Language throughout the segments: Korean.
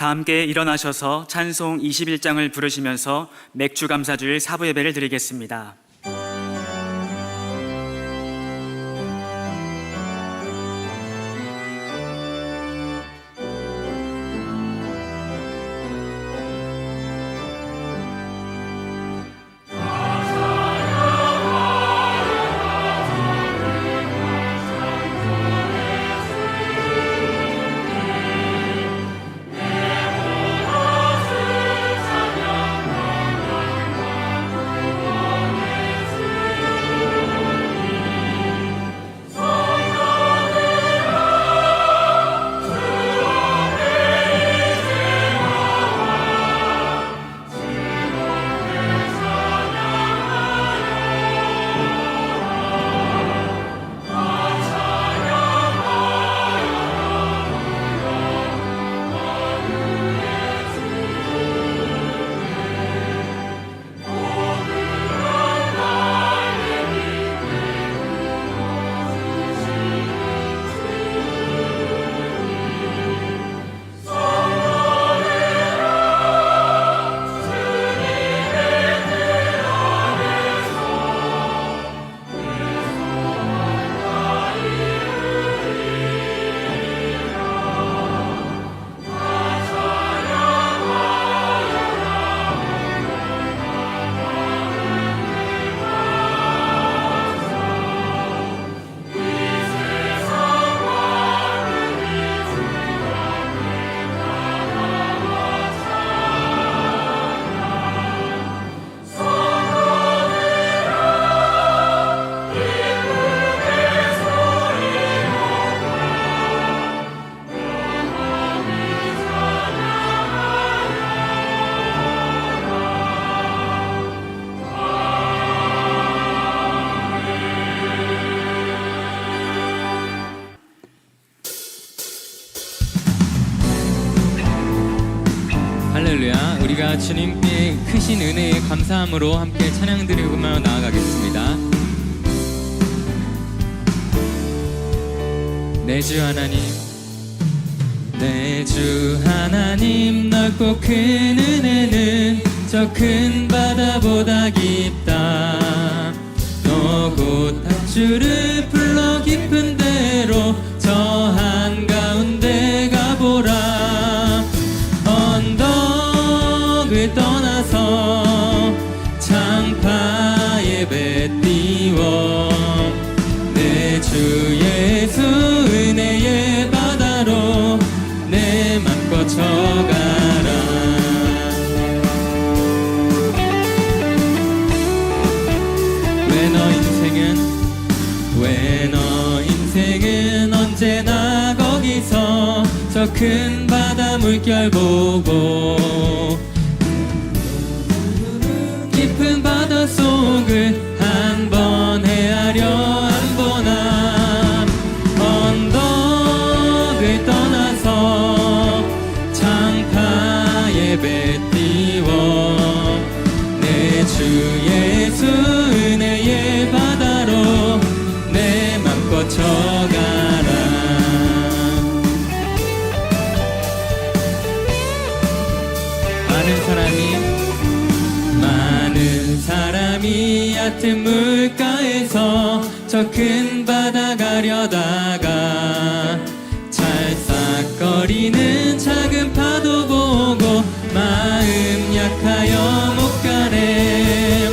다 함께 일어나셔서 찬송 21장을 부르시면서 맥주 감사주일 사부 예배를 드리겠습니다. 할렐루야. 우리가 주님께 크신 은혜에 감사함으로 함께 찬양 드리고 나아가겠습니다. 내 주 하나님, 내 주 하나님, 넓고 큰 은혜는 저 큰 바다보다 깊다. 너 곧 주를 불러 깊은 데로 저 한가운데 가보라. 언덕을 떠나서 창파 예배 띄워 내 주 예수 은혜의 바다로 내 맘 꽂혀가라. 왜 너 인생은 언제나 거기서 저 큰 바다 물결 보고 깊은 바다 속을 한 번 헤아려 안 보나. 언덕을 떠나서 창파 예배 띄워 내 주 예수 은혜의 바다로 내 맘 꽂혀가라. 많은 사람이 얕은 물가에서 저 큰 바다 가려다가 찰싹거리는 작은 파도 보고 마음 약하여 못 가네.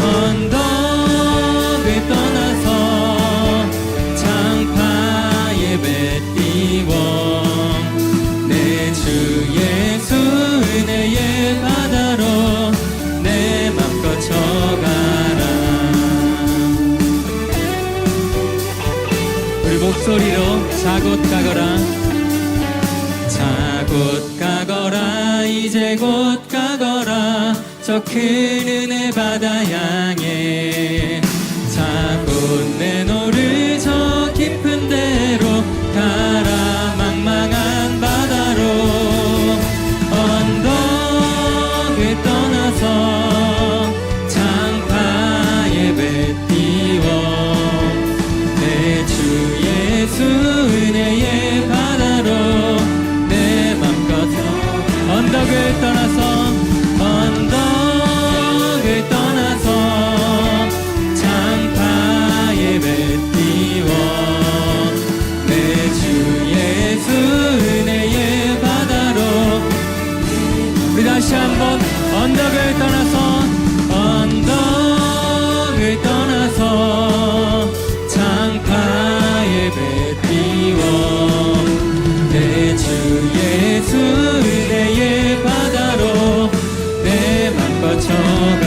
언덕을 떠나서 창파 예배 띄워 내 주 예수 은혜의 바다로 내 맘 꽂혀가라. 우리 목소리로 자 곧 가거라. 자 곧 가거라. 이제 곧 가거라. 저 큰 은혜 바다 향해 자 곧 내 노를 저 깊은 데로 가라. 망망한 바다로 언덕을 떠나서 창파 예배 띄워 내 주 예수 은혜의 바다로 내 맘껏 언덕을 떠나서 창파의 배 띄워 내 주 예수 은혜의 바다로. 우리 다시 한번 언덕을 떠나서 창파의 배 띄워 내 주 예수 은혜의 바다로 내 맘 뻗쳐가라.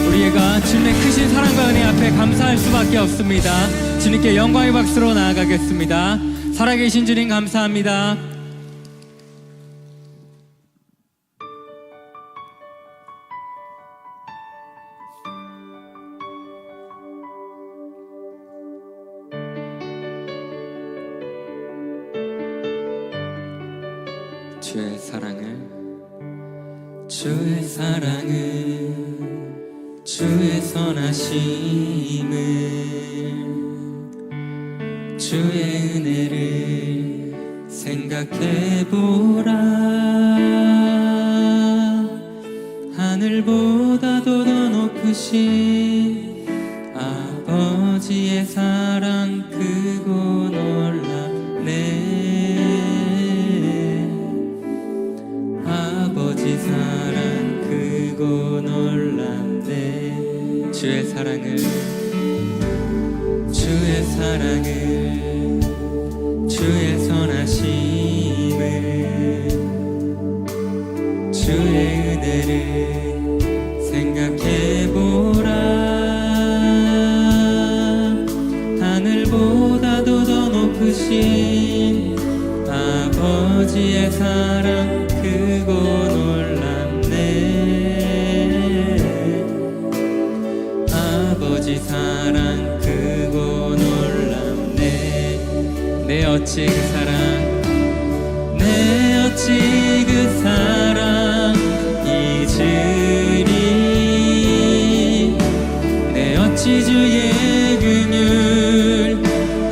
우리가 주님의 크신 사랑과 은혜 앞에 감사할 수밖에 없습니다. 주님께 영광의 박수로 나아가겠습니다. 살아계신 주님 감사합니다. 주의 사랑을 주의 선하심을 주의 은혜를 생각해보라. 하늘보다도 더 높으신 아버지의 사랑 크고 놀랍네. 아버지 사랑 크고 놀랍네. 주의 사랑을 주의 선하심을 주의 은혜를 생각해보라. 하늘보다도 더 높으신 아버지의 사랑 크고 놀랍네. 아버지 사랑 크고 놀랍네. 내 어찌 그 사랑 잊으리. 내 어찌 주의 긍휼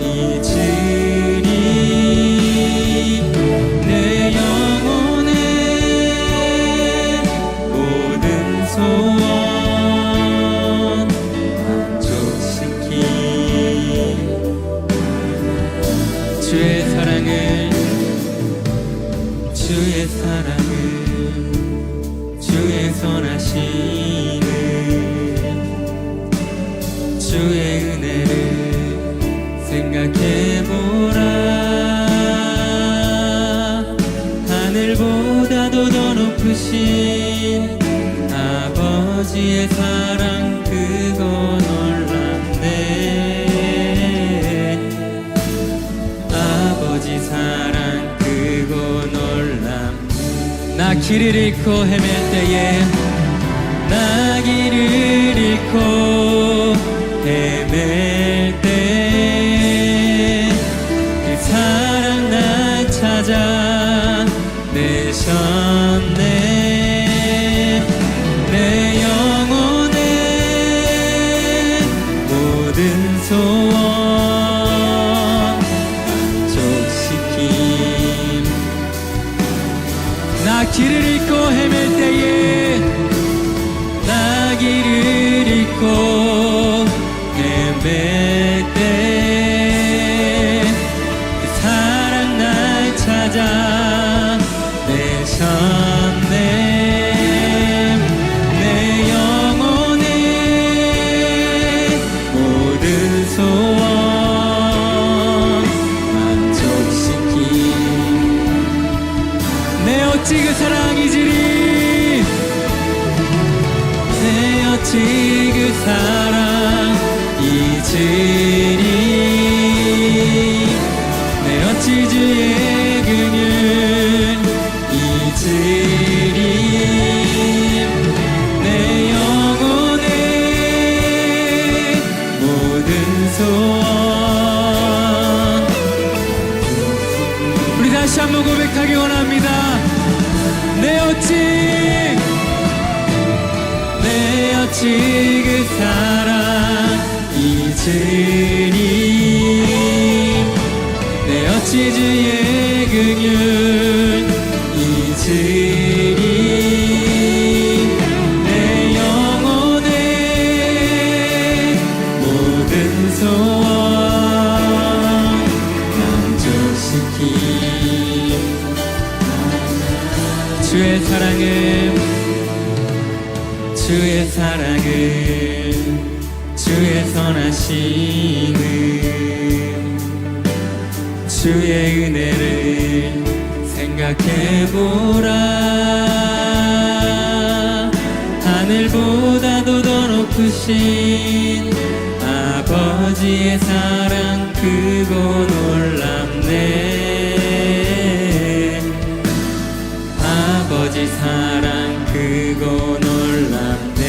잊으리. 내 영혼의 모든 소원 만족시키. 주의 사랑을 주의 선하심을 주의 은혜를 생각해보라. 하늘보다도 더 높으신 아버지의 사랑 크고 놀랍네. 아버지 사랑 크고 놀랍네. 나 길을 잃고 헤맬 때에 그 사랑 날 찾아 내셨네. 내 영혼의 모든 소원 만족시킴. 나 길을 잃고 헤맬 때에 그 사랑 날 찾아 내셨네. 내 영혼의 모든 소원 만족시키. 내 어찌 그 사랑 잊으리. 내 어찌 그 사랑 잊으리. 내 어찌 주의 긍휼 잊으리. 내 영혼의 모든 소원. 우리 다시 한번 고백하기 원합니다. 내 어찌 그 사랑 잊으리. 내 어찌 주의 긍휼 잊으리. 내 영혼의 모든 소원 만족시키. 주의 사랑은 주의 선하심은 주의 은혜를 생각해보라. 하늘보다도 더 높으신 아버지의 사랑 크고 놀랍네. 아버지 사랑 크고 놀랍네.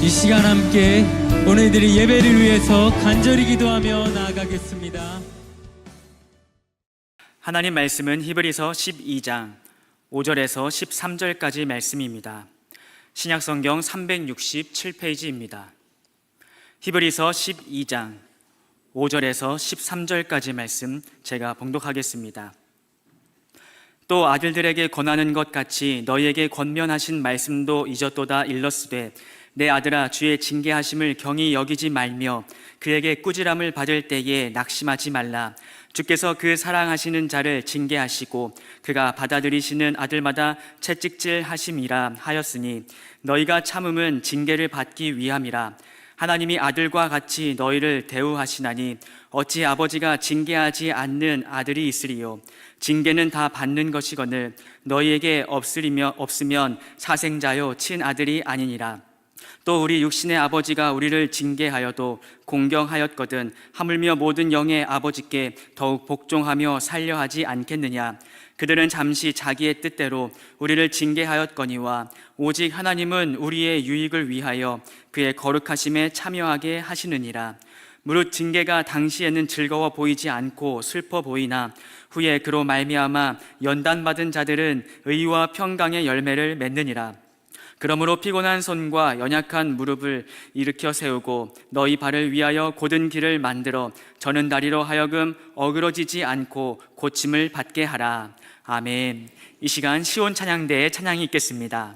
이 시간 함께 오늘들이 예배를 위해서 간절히 기도하며 나아가겠습니다. 하나님 말씀은 히브리서 12장 5절에서 13절까지 말씀입니다. 신약성경 367페이지입니다. 히브리서 12장 5절에서 13절까지 말씀 제가 봉독하겠습니다. 또 아들들에게 권하는 것 같이 너희에게 권면하신 말씀도 잊었도다 일렀으되 내 아들아 주의 징계하심을 경히 여기지 말며 그에게 꾸지람을 받을 때에 낙심하지 말라. 주께서 그 사랑하시는 자를 징계하시고 그가 받아들이시는 아들마다 채찍질 하심이라 하였으니 너희가 참음은 징계를 받기 위함이라. 하나님이 아들과 같이 너희를 대우하시나니 어찌 아버지가 징계하지 않는 아들이 있으리요. 징계는 다 받는 것이거늘 너희에게 없으면 사생자요 친아들이 아니니라. 또 우리 육신의 아버지가 우리를 징계하여도 공경하였거든 하물며 모든 영의 아버지께 더욱 복종하며 살려하지 않겠느냐. 그들은 잠시 자기의 뜻대로 우리를 징계하였거니와 오직 하나님은 우리의 유익을 위하여 그의 거룩하심에 참여하게 하시느니라. 무릇 징계가 당시에는 즐거워 보이지 않고 슬퍼 보이나 후에 그로 말미암아 연단받은 자들은 의와 평강의 열매를 맺느니라. 그러므로 피곤한 손과 연약한 무릎을 일으켜 세우고 너희 발을 위하여 곧은 길을 만들어 저는 다리로 하여금 어그러지지 않고 고침을 받게 하라. 아멘. 이 시간 시온 찬양대의 찬양이 있겠습니다.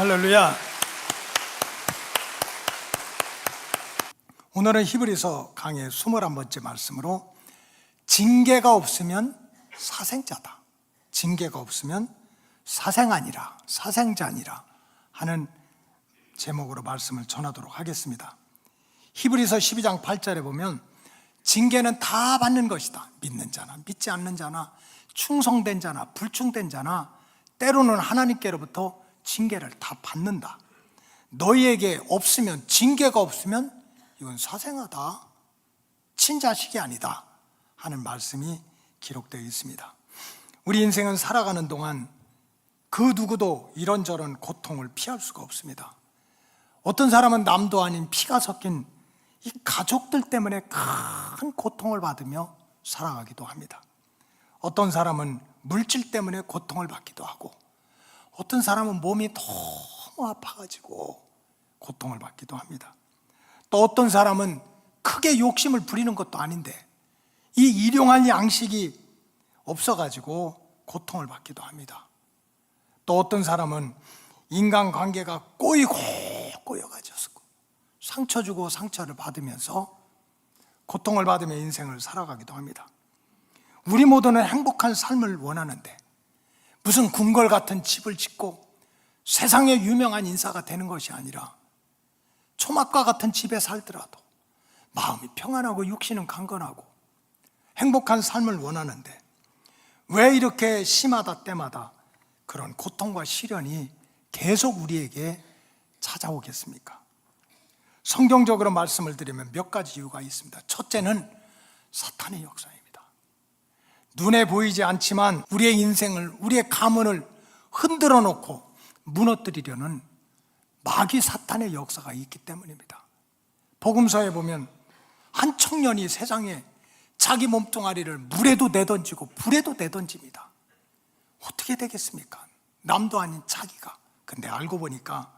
할렐루야. 오늘은 히브리서 강의 21번째 말씀으로 징계가 없으면 사생자다, 징계가 없으면 사생아니라, 사생자니라 하는 제목으로 말씀을 전하도록 하겠습니다. 히브리서 12장 8절에 보면 징계는 다 받는 것이다. 믿는 자나 믿지 않는 자나 충성된 자나 불충된 자나 때로는 하나님께로부터 징계를 다 받는다. 너희에게 없으면, 징계가 없으면 이건 사생아다, 친자식이 아니다 하는 말씀이 기록되어 있습니다. 우리 인생은 살아가는 동안 그 누구도 이런저런 고통을 피할 수가 없습니다. 어떤 사람은 남도 아닌 피가 섞인 이 가족들 때문에 큰 고통을 받으며 살아가기도 합니다. 어떤 사람은 물질 때문에 고통을 받기도 하고, 어떤 사람은 몸이 너무 아파가지고 고통을 받기도 합니다. 또 어떤 사람은 크게 욕심을 부리는 것도 아닌데 이 일용할 양식이 없어가지고 고통을 받기도 합니다. 또 어떤 사람은 인간관계가 꼬여가지고 상처 주고 상처를 받으면서 고통을 받으며 인생을 살아가기도 합니다. 우리 모두는 행복한 삶을 원하는데 무슨 궁궐 같은 집을 짓고 세상에 유명한 인사가 되는 것이 아니라 초막과 같은 집에 살더라도 마음이 평안하고 육신은 강건하고 행복한 삶을 원하는데 왜 이렇게 시마다 때마다 그런 고통과 시련이 계속 우리에게 찾아오겠습니까? 성경적으로 말씀을 드리면 몇 가지 이유가 있습니다. 첫째는 사탄의 역사입니다. 눈에 보이지 않지만 우리의 인생을, 우리의 가문을 흔들어 놓고 무너뜨리려는 마귀 사탄의 역사가 있기 때문입니다. 복음서에 보면 한 청년이 세상에 자기 몸뚱아리를 물에도 내던지고 불에도 내던집니다. 어떻게 되겠습니까? 남도 아닌 자기가. 근데 알고 보니까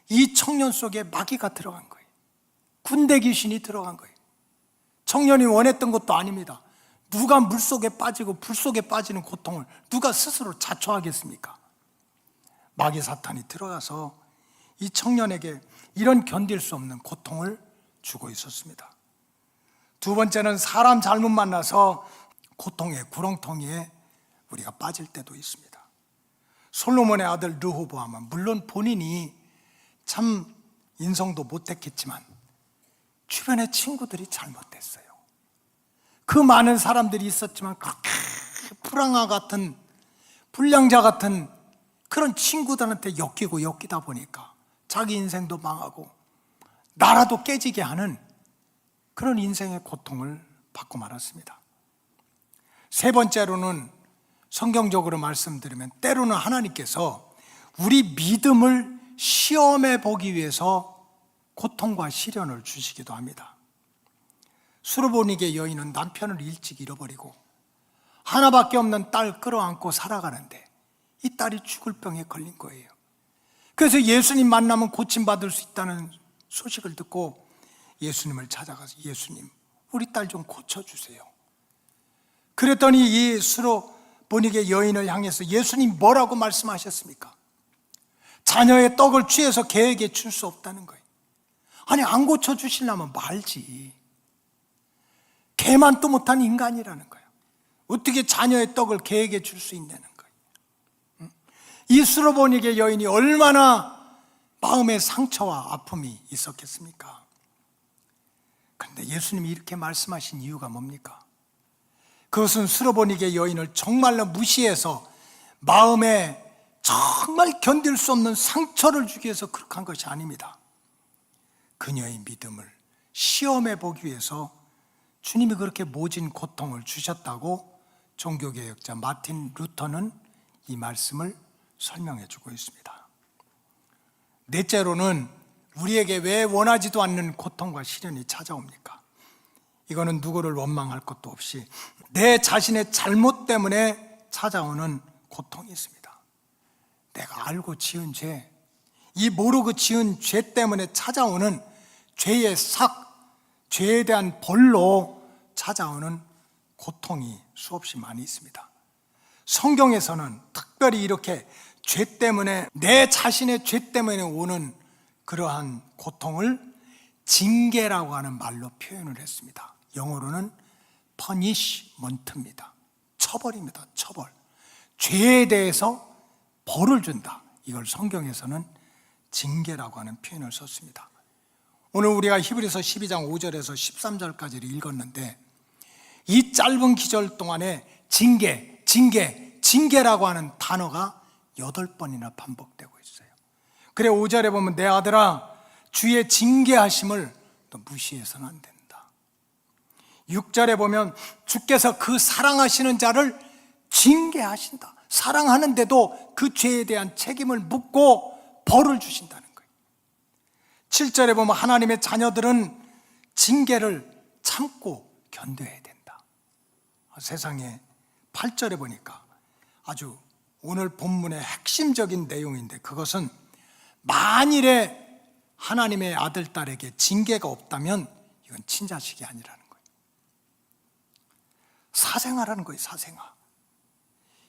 이 청년 속에 마귀가 들어간 거예요. 군대 귀신이 들어간 거예요. 청년이 원했던 것도 아닙니다. 누가 물속에 빠지고 불 속에 빠지는 고통을 누가 스스로 자초하겠습니까? 마귀 사탄이 들어가서 이 청년에게 이런 견딜 수 없는 고통을 주고 있었습니다. 두 번째는 사람 잘못 만나서 고통의 구렁텅이에 우리가 빠질 때도 있습니다. 솔로몬의 아들 르호보암은 물론 본인이 참 인성도 못됐겠지만 주변의 친구들이 잘못됐어요. 그 많은 사람들이 있었지만 그렇게 불황아 같은, 불량자 같은 그런 친구들한테 엮이다 보니까 자기 인생도 망하고 나라도 깨지게 하는 그런 인생의 고통을 받고 말았습니다. 세 번째로는 성경적으로 말씀드리면 때로는 하나님께서 우리 믿음을 시험해 보기 위해서 고통과 시련을 주시기도 합니다. 수르보니게 여인은 남편을 일찍 잃어버리고 하나밖에 없는 딸 끌어안고 살아가는데 이 딸이 죽을 병에 걸린 거예요. 그래서 예수님 만나면 고침받을 수 있다는 소식을 듣고 예수님을 찾아가서 예수님, 우리 딸 좀 고쳐주세요. 그랬더니 이 수르보니게 여인을 향해서 예수님 뭐라고 말씀하셨습니까? 자녀의 떡을 취해서 개에게 줄 수 없다는 거예요. 아니, 안 고쳐주시려면 말지. 개만 또 못한 인간이라는 거예요. 어떻게 자녀의 떡을 개에게 줄 수 있냐는 거예요. 이 수르보니게 여인이 얼마나 마음의 상처와 아픔이 있었겠습니까? 그런데 예수님이 이렇게 말씀하신 이유가 뭡니까? 그것은 수르보니게 여인을 정말로 무시해서 마음에 정말 견딜 수 없는 상처를 주기 위해서 그렇게 한 것이 아닙니다. 그녀의 믿음을 시험해 보기 위해서 주님이 그렇게 모진 고통을 주셨다고 종교개혁자 마틴 루터는 이 말씀을 설명해 주고 있습니다. 넷째로는 우리에게 왜 원하지도 않는 고통과 시련이 찾아옵니까? 이거는 누구를 원망할 것도 없이 내 자신의 잘못 때문에 찾아오는 고통이 있습니다. 내가 알고 지은 죄, 이 모르고 지은 죄 때문에 찾아오는 죄의 삭, 죄에 대한 벌로 찾아오는 고통이 수없이 많이 있습니다. 성경에서는 특별히 이렇게 죄 때문에, 내 자신의 죄 때문에 오는 그러한 고통을 징계라고 하는 말로 표현을 했습니다. 영어로는 punishment입니다. 처벌입니다. 처벌. 죄에 대해서 벌을 준다. 이걸 성경에서는 징계라고 하는 표현을 썼습니다. 오늘 우리가 히브리서 12장 5절에서 13절까지를 읽었는데, 이 짧은 기절 동안에 징계라고 하는 단어가 8번이나 반복되고 있어요. 그래 5절에 보면 내 아들아 주의 징계하심을 또 무시해서는 안 된다. 6절에 보면 주께서 그 사랑하시는 자를 징계하신다. 사랑하는데도 그 죄에 대한 책임을 묻고 벌을 주신다는 거예요. 7절에 보면 하나님의 자녀들은 징계를 참고 견뎌야 된다. 세상에 8절에 보니까 아주 오늘 본문의 핵심적인 내용인데, 그것은 만일에 하나님의 아들, 딸에게 징계가 없다면 이건 친자식이 아니라는 거예요. 사생아라는 거예요. 사생아.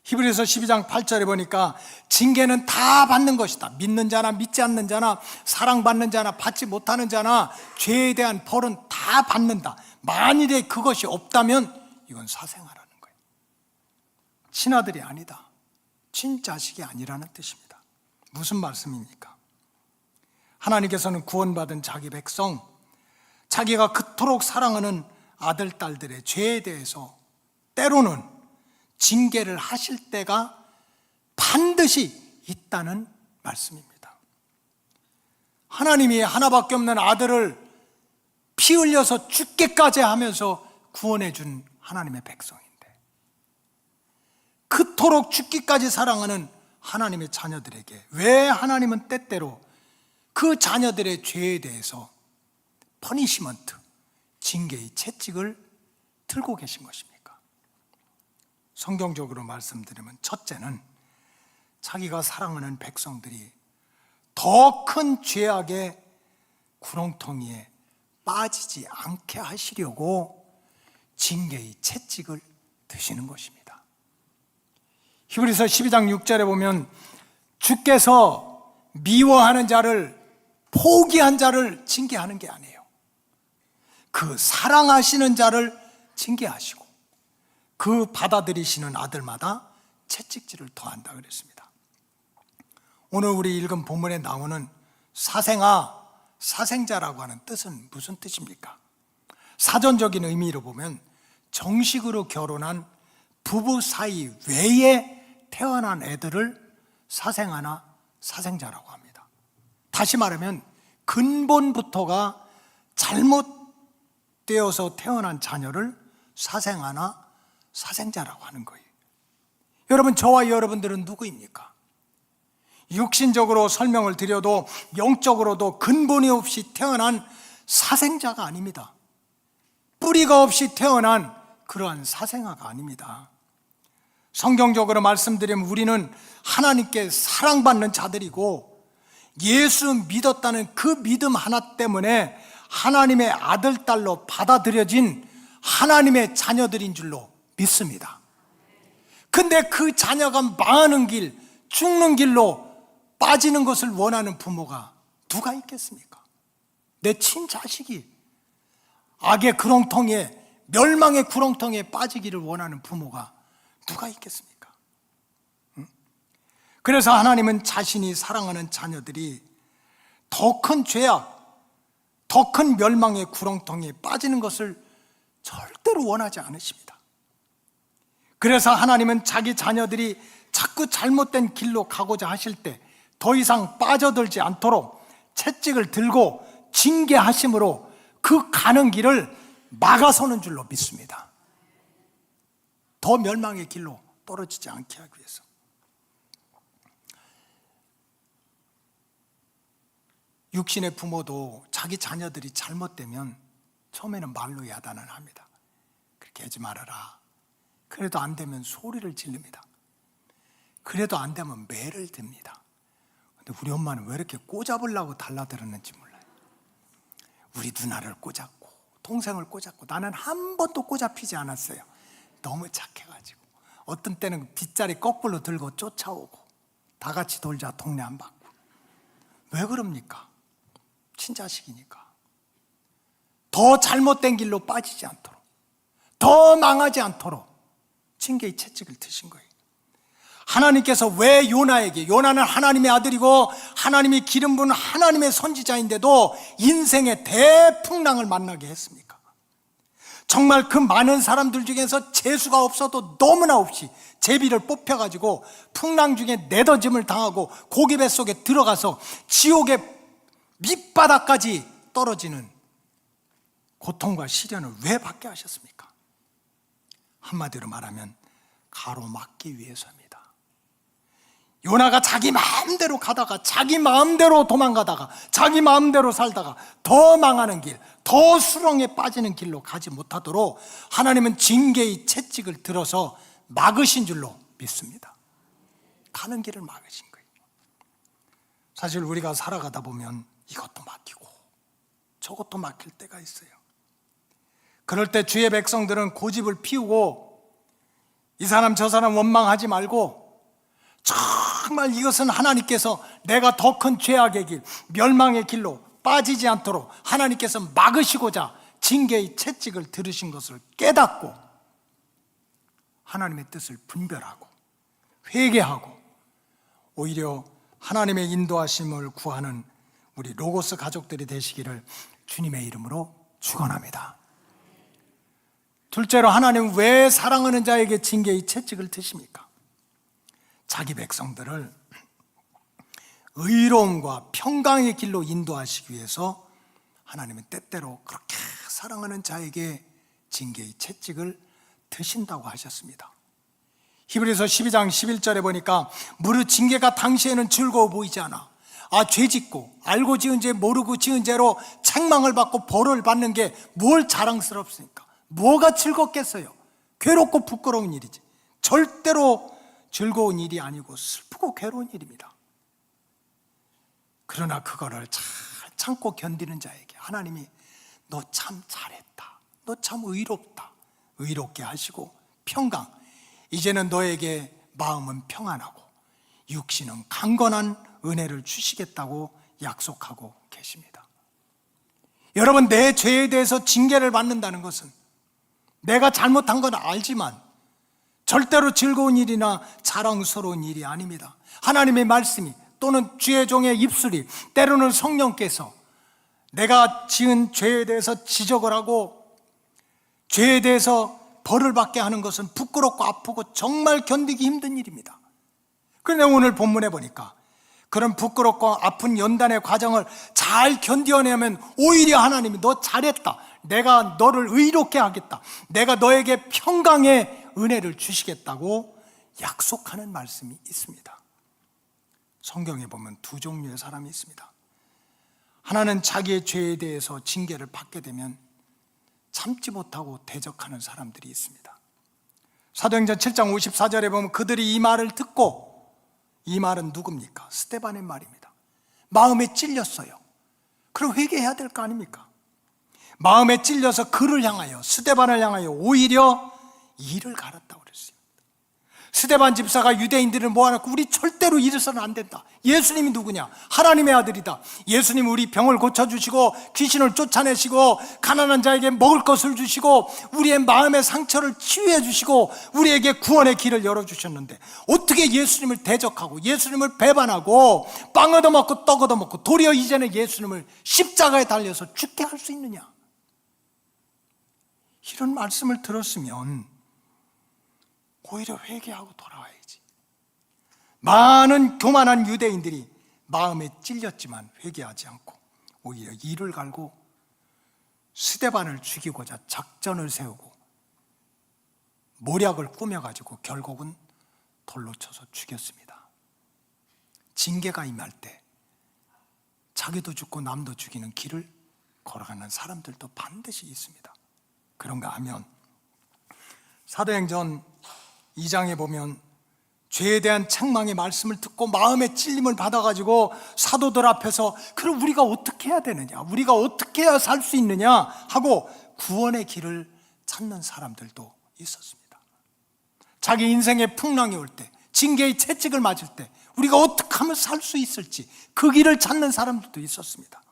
히브리서 12장 8절에 보니까 징계는 다 받는 것이다. 믿는 자나 믿지 않는 자나, 사랑받는 자나 받지 못하는 자나 죄에 대한 벌은 다 받는다. 만일에 그것이 없다면 이건 사생아라는 거예요. 친아들이 아니다. 친자식이 아니라는 뜻입니다. 무슨 말씀입니까? 하나님께서는 구원받은 자기 백성, 자기가 그토록 사랑하는 아들, 딸들의 죄에 대해서 때로는 징계를 하실 때가 반드시 있다는 말씀입니다. 하나님이 하나밖에 없는 아들을 피 흘려서 죽게까지 하면서 구원해 준 하나님의 백성인데, 그토록 죽기까지 사랑하는 하나님의 자녀들에게 왜 하나님은 때때로 그 자녀들의 죄에 대해서 퍼니시먼트, 징계의 채찍을 들고 계신 것입니까? 성경적으로 말씀드리면, 첫째는 자기가 사랑하는 백성들이 더 큰 죄악의 구렁텅이에 빠지지 않게 하시려고 징계의 채찍을 드시는 것입니다. 히브리서 12장 6절에 보면 주께서 미워하는 자를, 포기한 자를 징계하는 게 아니에요. 그 사랑하시는 자를 징계하시고 그 받아들이시는 아들마다 채찍질을 더한다 그랬습니다. 오늘 우리 읽은 본문에 나오는 사생아, 사생자라고 하는 뜻은 무슨 뜻입니까? 사전적인 의미로 보면 정식으로 결혼한 부부 사이 외에 태어난 애들을 사생아나 사생자라고 합니다. 다시 말하면 근본부터가 잘못되어서 태어난 자녀를 사생아나 사생자라고 하는 거예요. 여러분, 저와 여러분들은 누구입니까? 육신적으로 설명을 드려도 영적으로도 근본이 없이 태어난 사생자가 아닙니다. 뿌리가 없이 태어난 그러한 사생아가 아닙니다. 성경적으로 말씀드리면 우리는 하나님께 사랑받는 자들이고, 예수 믿었다는 그 믿음 하나 때문에 하나님의 아들, 딸로 받아들여진 하나님의 자녀들인 줄로 믿습니다. 근데 그 자녀가 망하는 길, 죽는 길로 빠지는 것을 원하는 부모가 누가 있겠습니까? 내 친자식이 악의 구렁텅이에, 멸망의 구렁텅이에 빠지기를 원하는 부모가 누가 있겠습니까? 그래서 하나님은 자신이 사랑하는 자녀들이 더 큰 죄악, 더 큰 멸망의 구렁텅이에 빠지는 것을 절대로 원하지 않으십니다. 그래서 하나님은 자기 자녀들이 자꾸 잘못된 길로 가고자 하실 때 더 이상 빠져들지 않도록 채찍을 들고 징계하심으로 그 가는 길을 막아서는 줄로 믿습니다. 더 멸망의 길로 떨어지지 않게 하기 위해서. 육신의 부모도 자기 자녀들이 잘못되면 처음에는 말로 야단을 합니다. 그렇게 하지 말아라. 그래도 안 되면 소리를 지릅니다. 그래도 안 되면 매를 듭니다. 근데 우리 엄마는 왜 이렇게 꼬잡으려고 달라들었는지 몰라요. 우리 누나를 꼬잡고 동생을 꼬잡고 나는 한 번도 꼬잡히지 않았어요. 너무 착해가지고. 어떤 때는 빗자리 거꾸로 들고 쫓아오고 다 같이 돌자 동네 한 바퀴. 왜 그럽니까? 친자식이니까. 더 잘못된 길로 빠지지 않도록, 더 망하지 않도록 징계의 채찍을 드신 거예요. 하나님께서 왜 요나에게, 요나는 하나님의 아들이고 하나님이 기름 부은 하나님의 선지자인데도 인생의 대풍랑을 만나게 했습니까? 정말 그 많은 사람들 중에서 재수가 없어도 너무나 없이 제비를 뽑혀가지고 풍랑 중에 내던짐을 당하고 고기 뱃속에 들어가서 지옥의 밑바닥까지 떨어지는 고통과 시련을 왜 받게 하셨습니까? 한마디로 말하면 가로막기 위해서입니다. 요나가 자기 마음대로 가다가, 자기 마음대로 도망가다가, 자기 마음대로 살다가 더 망하는 길, 더 수렁에 빠지는 길로 가지 못하도록 하나님은 징계의 채찍을 들어서 막으신 줄로 믿습니다. 가는 길을 막으신 거예요. 사실 우리가 살아가다 보면 이것도 막히고 저것도 막힐 때가 있어요. 그럴 때 주의 백성들은 고집을 피우고 이 사람 저 사람 원망하지 말고 정말 이것은 하나님께서 내가 더 큰 죄악의 길, 멸망의 길로 빠지지 않도록 하나님께서 막으시고자 징계의 채찍을 들으신 것을 깨닫고 하나님의 뜻을 분별하고 회개하고 오히려 하나님의 인도하심을 구하는 우리 로고스 가족들이 되시기를 주님의 이름으로 축원합니다. 둘째로, 하나님은 왜 사랑하는 자에게 징계의 채찍을 드십니까? 자기 백성들을 의로움과 평강의 길로 인도하시기 위해서 하나님은 때때로 그렇게 사랑하는 자에게 징계의 채찍을 드신다고 하셨습니다. 히브리서 12장 11절에 보니까 무릇 징계가 당시에는 즐거워 보이지 않아. 죄짓고 알고 지은 죄 모르고 지은 죄로 책망을 받고 벌을 받는 게 뭘 자랑스럽습니까? 뭐가 즐겁겠어요? 괴롭고 부끄러운 일이지. 절대로 즐거운 일이 아니고 슬프고 괴로운 일입니다. 그러나 그거를 잘 참고 견디는 자에게 하나님이 너 참 잘했다, 너 참 의롭다, 의롭게 하시고 평강, 이제는 너에게 마음은 평안하고 육신은 강건한 은혜를 주시겠다고 약속하고 계십니다. 여러분, 내 죄에 대해서 징계를 받는다는 것은 내가 잘못한 건 알지만 절대로 즐거운 일이나 자랑스러운 일이 아닙니다. 하나님의 말씀이 또는 주의 종의 입술이, 때로는 성령께서 내가 지은 죄에 대해서 지적을 하고 죄에 대해서 벌을 받게 하는 것은 부끄럽고 아프고 정말 견디기 힘든 일입니다. 그런데 오늘 본문에 보니까 그런 부끄럽고 아픈 연단의 과정을 잘 견뎌내면 오히려 하나님이 너 잘했다, 내가 너를 의롭게 하겠다, 내가 너에게 평강의 은혜를 주시겠다고 약속하는 말씀이 있습니다. 성경에 보면 두 종류의 사람이 있습니다. 하나는 자기의 죄에 대해서 징계를 받게 되면 참지 못하고 대적하는 사람들이 있습니다. 사도행전 7장 54절에 보면 그들이 이 말을 듣고, 이 말은 누굽니까? 스데반의 말입니다. 마음에 찔렸어요. 그럼 회개해야 될 거 아닙니까? 마음에 찔려서 그를 향하여, 스데반을 향하여 오히려 이를 갈았다고 그랬어요. 스데반 집사가 유대인들을 모아놓고 우리 절대로 이래서는 안 된다. 예수님이 누구냐? 하나님의 아들이다. 예수님 우리 병을 고쳐주시고 귀신을 쫓아내시고 가난한 자에게 먹을 것을 주시고 우리의 마음의 상처를 치유해 주시고 우리에게 구원의 길을 열어주셨는데 어떻게 예수님을 대적하고 예수님을 배반하고 빵 얻어먹고 떡 얻어먹고 도리어 이제는 예수님을 십자가에 달려서 죽게 할 수 있느냐? 이런 말씀을 들었으면 오히려 회개하고 돌아와야지. 많은 교만한 유대인들이 마음에 찔렸지만 회개하지 않고 오히려 이를 갈고 스데반을 죽이고자 작전을 세우고 모략을 꾸며가지고 결국은 돌로 쳐서 죽였습니다. 징계가 임할 때 자기도 죽고 남도 죽이는 길을 걸어가는 사람들도 반드시 있습니다. 그런가 하면 사도행전 2장에 보면 죄에 대한 책망의 말씀을 듣고 마음의 찔림을 받아가지고 사도들 앞에서 그럼 우리가 어떻게 해야 되느냐, 우리가 어떻게 해야 살 수 있느냐 하고 구원의 길을 찾는 사람들도 있었습니다. 자기 인생의 풍랑이 올 때, 징계의 채찍을 맞을 때 우리가 어떻게 하면 살 수 있을지 그 길을 찾는 사람들도 있었습니다.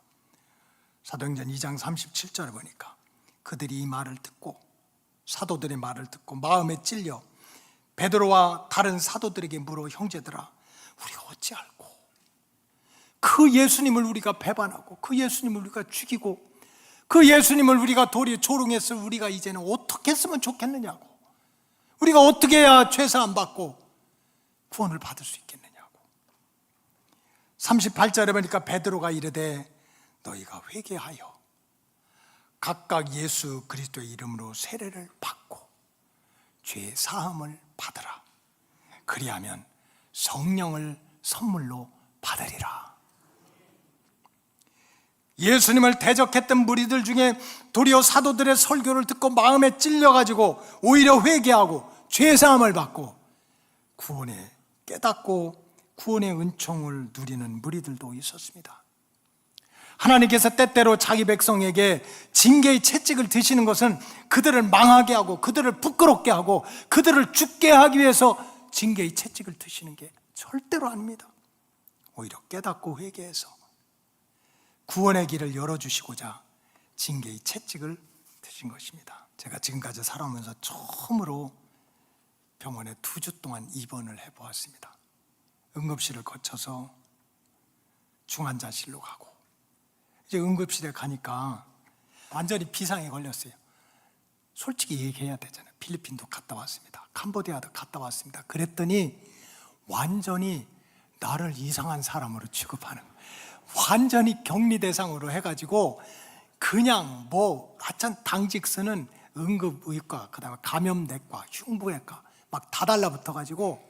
사도행전 2장 37절에 보니까 그들이 이 말을 듣고, 사도들의 말을 듣고 마음에 찔려 베드로와 다른 사도들에게 물어, 형제들아, 우리가 어찌 알고 그 예수님을 우리가 배반하고 그 예수님을 우리가 죽이고 그 예수님을 우리가 도리에 조롱했을 우리가 이제는 어떻게 했으면 좋겠느냐고, 우리가 어떻게 해야 죄사함 받고 구원을 받을 수 있겠느냐고. 38절에 보니까 베드로가 이르되 너희가 회개하여 각각 예수 그리스도의 이름으로 세례를 받고 죄 사함을 받으라. 그리하면 성령을 선물로 받으리라. 예수님을 대적했던 무리들 중에 도리어 사도들의 설교를 듣고 마음에 찔려가지고 오히려 회개하고 죄 사함을 받고 구원에 깨닫고 구원의 은총을 누리는 무리들도 있었습니다. 하나님께서 때때로 자기 백성에게 징계의 채찍을 드시는 것은 그들을 망하게 하고 그들을 부끄럽게 하고 그들을 죽게 하기 위해서 징계의 채찍을 드시는 게 절대로 아닙니다. 오히려 깨닫고 회개해서 구원의 길을 열어주시고자 징계의 채찍을 드신 것입니다. 제가 지금까지 살아오면서 처음으로 병원에 2주 동안 입원을 해보았습니다. 응급실을 거쳐서 중환자실로 가고, 이제 응급실에 가니까 완전히 비상에 걸렸어요. 솔직히 얘기해야 되잖아요. 필리핀도 갔다 왔습니다. 캄보디아도 갔다 왔습니다. 그랬더니 완전히 나를 이상한 사람으로 취급하는 거예요. 완전히 격리 대상으로 해가지고 그냥 뭐 하여튼 당직 쓰는 응급의과, 그 다음에 감염내과, 흉부외과 막 다 달라붙어가지고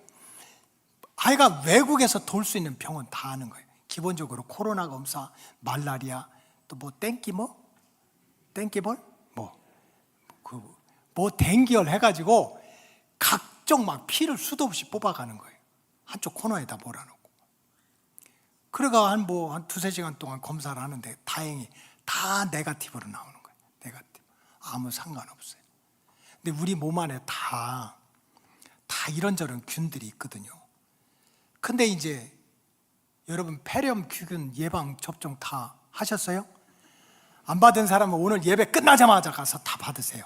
아이가 외국에서 돌 수 있는 병원 다 하는 거예요. 기본적으로 코로나 검사, 말라리아, 또 뭐 땡기볼? 뭐 댕기열 해가지고 각종 막 피를 수도 없이 뽑아가는 거예요. 한쪽 코너에다 몰아놓고. 그래가 한 2-3시간 동안 검사를 하는데 다행히 다 네거티브로 나오는 거예요. 네거티브. 아무 상관없어요. 근데 우리 몸 안에 다 이런저런 균들이 있거든요. 근데 이제 여러분 폐렴 규균 예방 접종 다 하셨어요? 안 받은 사람은 오늘 예배 끝나자마자 가서 다 받으세요.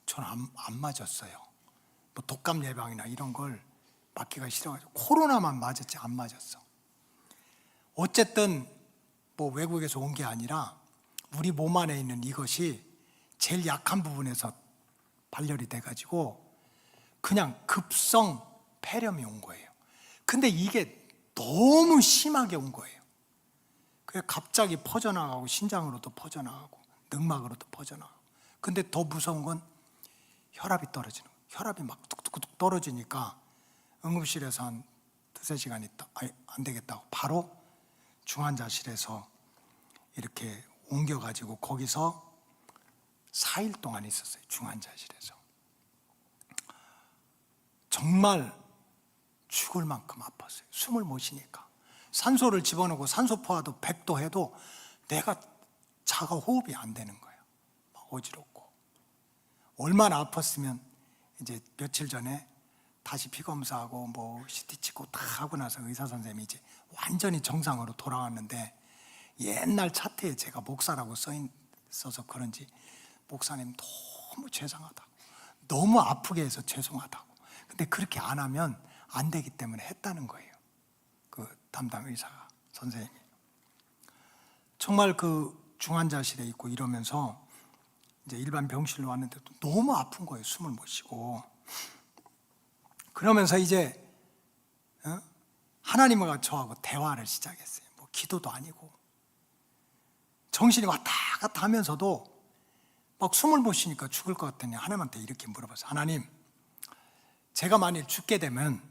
저는 안 맞았어요. 뭐 독감 예방이나 이런 걸 맞기가 싫어가지고 코로나만 맞았지 안 맞았어. 어쨌든 뭐 외국에서 온 게 아니라 우리 몸 안에 있는 이것이 제일 약한 부분에서 발열이 돼가지고 그냥 급성 폐렴이 온 거예요. 근데 이게 너무 심하게 온 거예요. 그게 갑자기 퍼져나가고 신장으로도 퍼져나가고 늑막으로도 퍼져나가고. 근데 더 무서운 건 혈압이 떨어지는 거예요. 혈압이 막 뚝뚝뚝 떨어지니까 응급실에서 한 2-3시간 있다 안 되겠다고 바로 중환자실에서 이렇게 옮겨가지고 거기서 4일 동안 있었어요. 중환자실에서. 정말 죽을 만큼 아팠어요. 숨을 못 쉬니까. 산소를 집어넣고 산소 포화도 100도 해도 내가 자가 호흡이 안 되는 거예요. 막 어지럽고. 얼마나 아팠으면 이제 며칠 전에 다시 피 검사하고 뭐 CT 찍고 다 하고 나서 의사 선생님이 이제 완전히 정상으로 돌아왔는데 옛날 차트에 제가 목사라고 써서 그런지 목사님 너무 죄송하다고, 너무 아프게 해서 죄송하다고. 근데 그렇게 안 하면 안 되기 때문에 했다는 거예요. 그 담당 의사가, 선생님이. 정말 그 중환자실에 있고 이러면서 이제 일반 병실로 왔는데도 너무 아픈 거예요. 숨을 못 쉬고. 그러면서 이제 하나님과 저하고 대화를 시작했어요. 뭐 기도도 아니고 정신이 왔다 갔다 하면서도 막 숨을 못 쉬니까 죽을 것 같더니 하나님한테 이렇게 물어봤어요. 하나님, 제가 만일 죽게 되면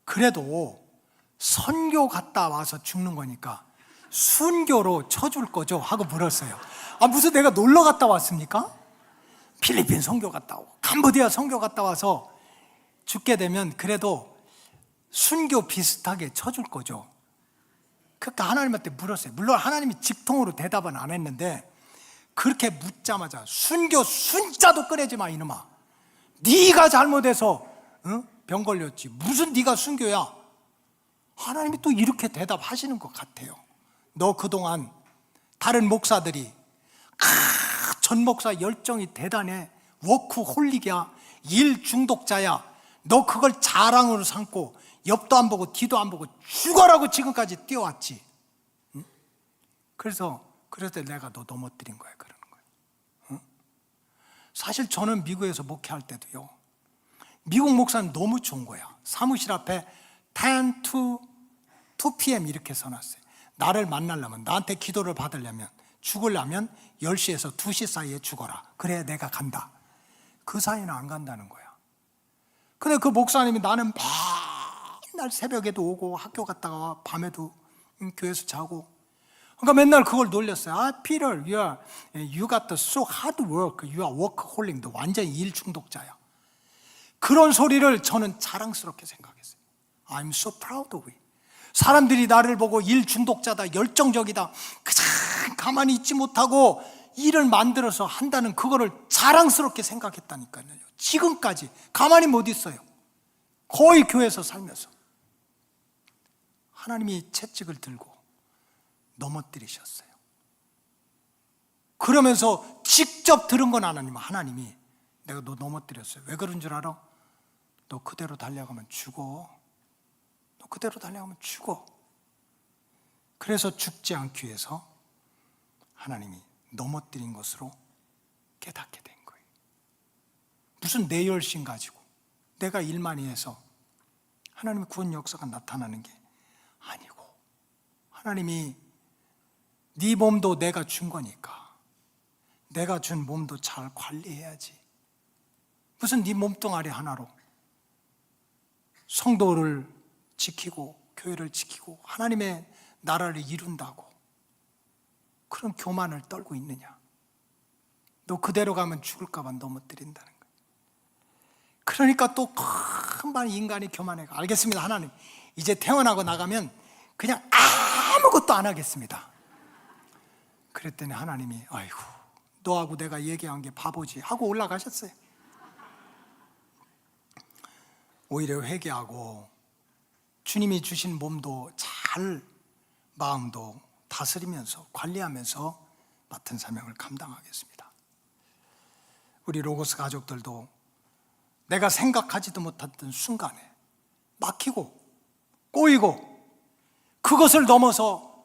그래도 선교 갔다 와서 죽는 거니까 순교로 쳐줄 거죠? 하고 물었어요. 아, 무슨 내가 놀러 갔다 왔습니까? 필리핀 선교 갔다 오고 캄보디아 선교 갔다 와서 죽게 되면 그래도 순교 비슷하게 쳐줄 거죠? 그러니까 하나님한테 물었어요. 물론 하나님이 직통으로 대답은 안 했는데 그렇게 묻자마자 순교 순자도 꺼내지 마 이놈아. 네가 잘못해서 병 걸렸지 무슨 네가 순교야. 하나님이 또 이렇게 대답하시는 것 같아요. 너 그동안 다른 목사들이 전 목사 열정이 대단해, 워크홀릭이야, 일 중독자야, 너 그걸 자랑으로 삼고 옆도 안 보고 뒤도 안 보고 죽어라고 지금까지 뛰어왔지. 응? 그래서 내가 너 넘어뜨린 거야, 그러는 거야. 응? 사실 저는 미국에서 목회할 때도요, 미국 목사는 너무 좋은 거야. 사무실 앞에 10 to 2 p.m. 이렇게 써놨어요. 나를 만나려면, 나한테 기도를 받으려면, 죽으려면 10시에서 2시 사이에 죽어라. 그래야 내가 간다. 그 사이는 안 간다는 거야. 근데 그 목사님이 나는 맨날 새벽에도 오고 학교 갔다가 밤에도 교회에서 자고, 그러니까 맨날 그걸 놀렸어요. 아, Peter, you got the so hard work, you are workaholic. 너 완전히 일 중독자야. 그런 소리를 저는 자랑스럽게 생각했어요. I'm so proud of you. 사람들이 나를 보고 일 중독자다, 열정적이다, 그냥 가만히 있지 못하고 일을 만들어서 한다는 그거를 자랑스럽게 생각했다니까요. 지금까지 가만히 못 있어요. 거의 교회에서 살면서. 하나님이 채찍을 들고 넘어뜨리셨어요. 그러면서 직접 들은 건 하나님이 내가 너 넘어뜨렸어요. 왜 그런 줄 알아? 너 그대로 달려가면 죽어. 너 그대로 달려가면 죽어. 그래서 죽지 않기 위해서 하나님이 넘어뜨린 것으로 깨닫게 된 거예요. 무슨 내 열심 가지고 내가 일 많이 해서 하나님의 구원 역사가 나타나는 게 아니고, 하나님이 네 몸도 내가 준 거니까 내가 준 몸도 잘 관리해야지. 무슨 네 몸뚱아리 하나로 성도를 지키고 교회를 지키고 하나님의 나라를 이룬다고 그런 교만을 떨고 있느냐. 너 그대로 가면 죽을까 봐 넘어뜨린다는 거예요. 그러니까 또 금방 인간이 교만해가, 알겠습니다 하나님, 이제 태어나고 나가면 그냥 아무것도 안 하겠습니다. 그랬더니 하나님이 아이고, 너하고 내가 얘기한 게 바보지 하고 올라가셨어요. 오히려 회개하고 주님이 주신 몸도 잘, 마음도 다스리면서 관리하면서 맡은 사명을 감당하겠습니다. 우리 로고스 가족들도 내가 생각하지도 못했던 순간에 막히고 꼬이고 그것을 넘어서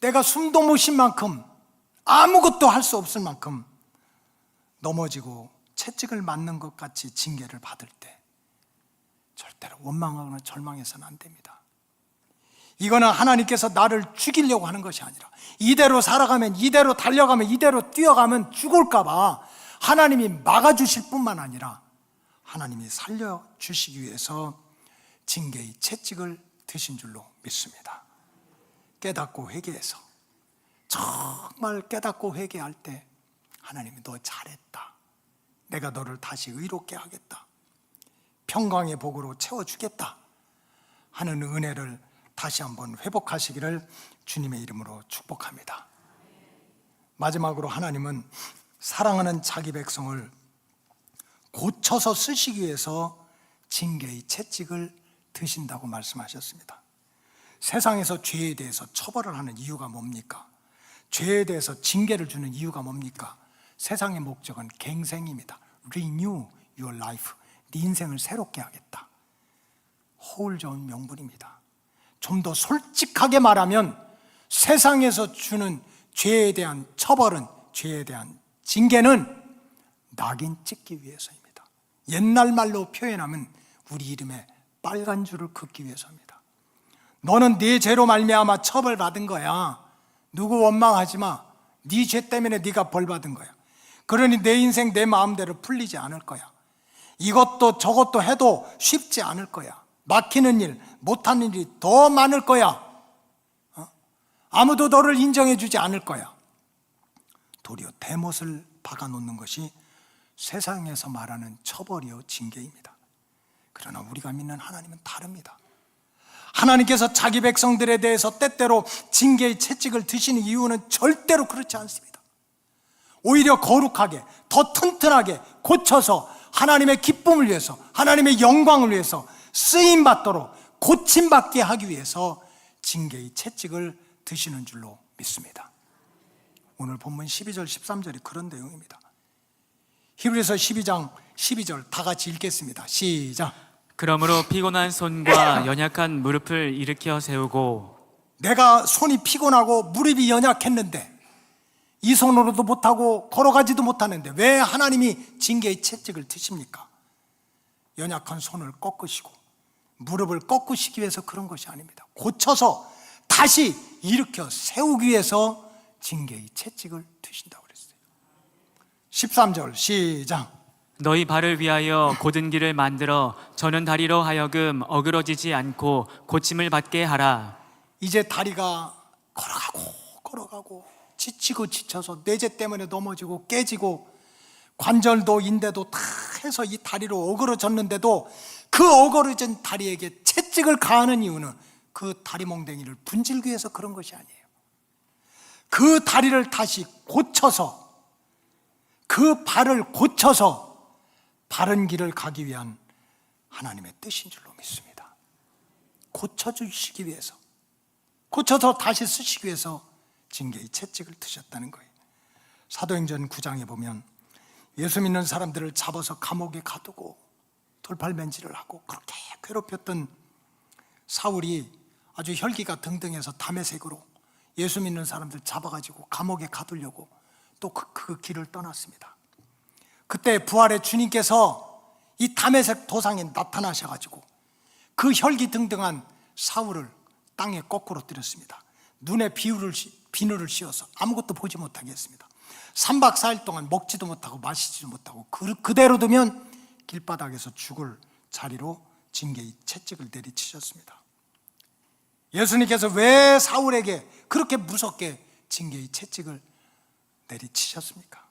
내가 숨도 못 쉴 만큼 아무것도 할 수 없을 만큼 넘어지고 채찍을 맞는 것 같이 징계를 받을 때 절대로 원망하거나 절망해서는 안 됩니다. 이거는 하나님께서 나를 죽이려고 하는 것이 아니라 이대로 살아가면, 이대로 달려가면, 이대로 뛰어가면 죽을까 봐 하나님이 막아주실 뿐만 아니라 하나님이 살려주시기 위해서 징계의 채찍을 드신 줄로 믿습니다. 깨닫고 회개해서, 정말 깨닫고 회개할 때 하나님이 너 잘했다, 내가 너를 다시 의롭게 하겠다, 평강의 복으로 채워주겠다 하는 은혜를 다시 한번 회복하시기를 주님의 이름으로 축복합니다. 마지막으로 하나님은 사랑하는 자기 백성을 고쳐서 쓰시기 위해서 징계의 채찍을 드신다고 말씀하셨습니다. 세상에서 죄에 대해서 처벌을 하는 이유가 뭡니까? 죄에 대해서 징계를 주는 이유가 뭡니까? 세상의 목적은 갱생입니다. Renew your life. 네 인생을 새롭게 하겠다. 허울 좋은 명분입니다. 좀 더 솔직하게 말하면 세상에서 주는 죄에 대한 처벌은, 죄에 대한 징계는 낙인 찍기 위해서입니다. 옛날 말로 표현하면 우리 이름에 빨간 줄을 긋기 위해서입니다. 너는 네 죄로 말미암아 처벌받은 거야. 누구 원망하지 마. 네 죄 때문에 네가 벌받은 거야. 그러니 내 인생 내 마음대로 풀리지 않을 거야. 이것도 저것도 해도 쉽지 않을 거야. 막히는 일, 못하는 일이 더 많을 거야. 아무도 너를 인정해 주지 않을 거야. 도리어 대못을 박아놓는 것이 세상에서 말하는 처벌이요 징계입니다. 그러나 우리가 믿는 하나님은 다릅니다. 하나님께서 자기 백성들에 대해서 때때로 징계의 채찍을 드시는 이유는 절대로 그렇지 않습니다. 오히려 거룩하게, 더 튼튼하게 고쳐서 하나님의 기쁨을 위해서, 하나님의 영광을 위해서 쓰임받도록 고침받게 하기 위해서 징계의 채찍을 드시는 줄로 믿습니다. 오늘 본문 12절 13절이 그런 내용입니다. 히브리서 12장 12절 다 같이 읽겠습니다. 시작. 그러므로 피곤한 손과 연약한 무릎을 일으켜 세우고, 내가 손이 피곤하고 무릎이 연약했는데 이 손으로도 못하고 걸어가지도 못하는데 왜 하나님이 징계의 채찍을 드십니까? 연약한 손을 꺾으시고 무릎을 꺾으시기 위해서 그런 것이 아닙니다. 고쳐서 다시 일으켜 세우기 위해서 징계의 채찍을 드신다고 그랬어요. 13절 시작. 너희 발을 위하여 곧은 길을 만들어 저는 다리로 하여금 어그러지지 않고 고침을 받게 하라. 이제 다리가 걸어가고 지치고 지쳐서 뇌재 때문에 넘어지고 깨지고 관절도 인대도 다 해서 이 다리로 어그러졌는데도 그 어그러진 다리에게 채찍을 가하는 이유는 그 다리 몽댕이를 분질기 위해서 그런 것이 아니에요. 그 다리를 다시 고쳐서, 그 발을 고쳐서 바른 길을 가기 위한 하나님의 뜻인 줄로 믿습니다. 고쳐주시기 위해서, 고쳐서 다시 쓰시기 위해서 징계의 채찍을 드셨다는 거예요. 사도행전 9장에 보면 예수 믿는 사람들을 잡아서 감옥에 가두고 돌팔맨질을 하고 그렇게 괴롭혔던 사울이 아주 혈기가 등등해서 다메섹으로 예수 믿는 사람들 잡아가지고 감옥에 가두려고 또 그 길을 떠났습니다. 그때 부활의 주님께서 이 다메섹 도상에 나타나셔가지고 그 혈기 등등한 사울을 땅에 거꾸로 뜨렸습니다. 눈에 비누를 씌워서 아무것도 보지 못하게 했습니다. 3박 4일 동안 먹지도 못하고 마시지도 못하고 그대로 두면 길바닥에서 죽을 자리로 징계의 채찍을 내리치셨습니다. 예수님께서 왜 사울에게 그렇게 무섭게 징계의 채찍을 내리치셨습니까?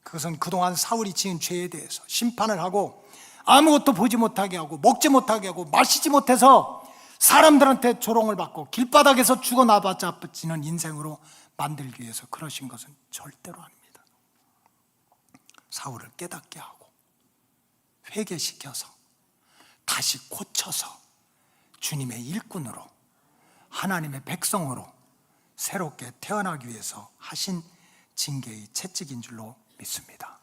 그것은 그동안 사울이 지은 죄에 대해서 심판을 하고 아무것도 보지 못하게 하고 먹지 못하게 하고 마시지 못해서 사람들한테 조롱을 받고 길바닥에서 죽어나봤자 지는 인생으로 만들기 위해서 그러신 것은 절대로 아닙니다. 사울을 깨닫게 하고 회개시켜서 다시 고쳐서 주님의 일꾼으로 하나님의 백성으로 새롭게 태어나기 위해서 하신 징계의 채찍인 줄로 믿습니다.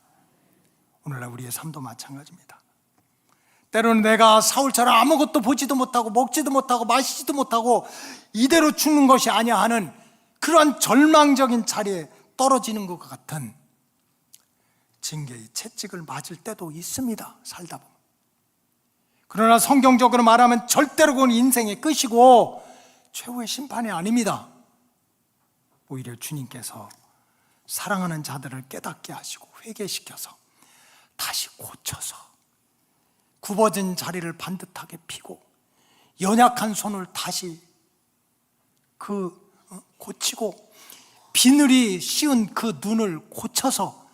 오늘날 우리의 삶도 마찬가지입니다. 때로는 내가 사울처럼 아무것도 보지도 못하고 먹지도 못하고 마시지도 못하고 이대로 죽는 것이 아니야 하는 그러한 절망적인 자리에 떨어지는 것 같은 징계의 채찍을 맞을 때도 있습니다. 살다 보면. 그러나 성경적으로 말하면 절대로 그건 인생의 끝이고 최후의 심판이 아닙니다. 오히려 주님께서 사랑하는 자들을 깨닫게 하시고 회개시켜서 다시 고쳐서 굽어진 자리를 반듯하게 펴고 연약한 손을 다시 고치고 비늘이 씌운 그 눈을 고쳐서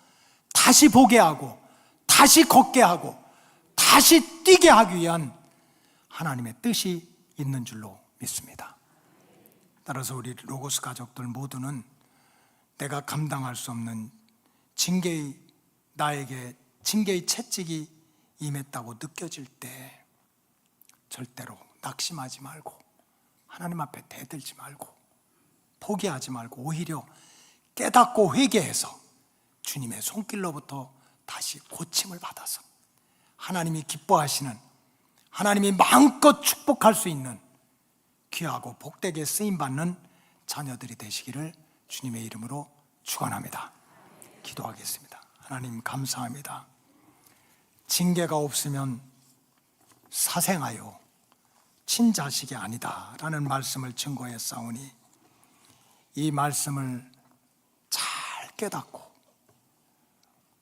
다시 보게 하고 다시 걷게 하고 다시 뛰게 하기 위한 하나님의 뜻이 있는 줄로 믿습니다. 따라서 우리 로고스 가족들 모두는 내가 감당할 수 없는 나에게 징계의 채찍이 임했다고 느껴질 때 절대로 낙심하지 말고 하나님 앞에 대들지 말고 포기하지 말고 오히려 깨닫고 회개해서 주님의 손길로부터 다시 고침을 받아서 하나님이 기뻐하시는, 하나님이 마음껏 축복할 수 있는 귀하고 복되게 쓰임받는 자녀들이 되시기를 주님의 이름으로 축원합니다. 기도하겠습니다. 하나님 감사합니다. 징계가 없으면 사생하여 친자식이 아니다 라는 말씀을 증거했사오니 이 말씀을 잘 깨닫고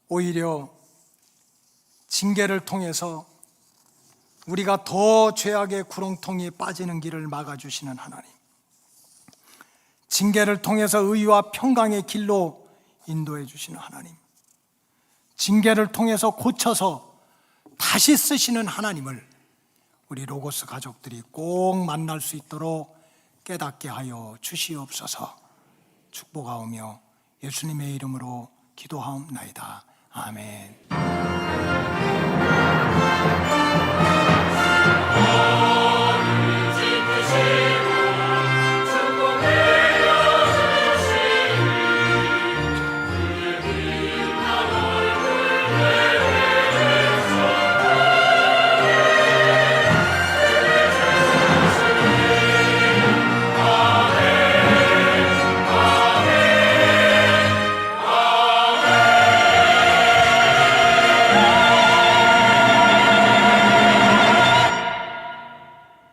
오히려 징계를 통해서 우리가 더 죄악의 구렁텅이에 빠지는 길을 막아주시는 하나님, 징계를 통해서 의와 평강의 길로 인도해 주시는 하나님, 징계를 통해서 고쳐서 다시 쓰시는 하나님을 우리 로고스 가족들이 꼭 만날 수 있도록 깨닫게 하여 주시옵소서. 축복하오며 예수님의 이름으로 기도하옵나이다. 아멘.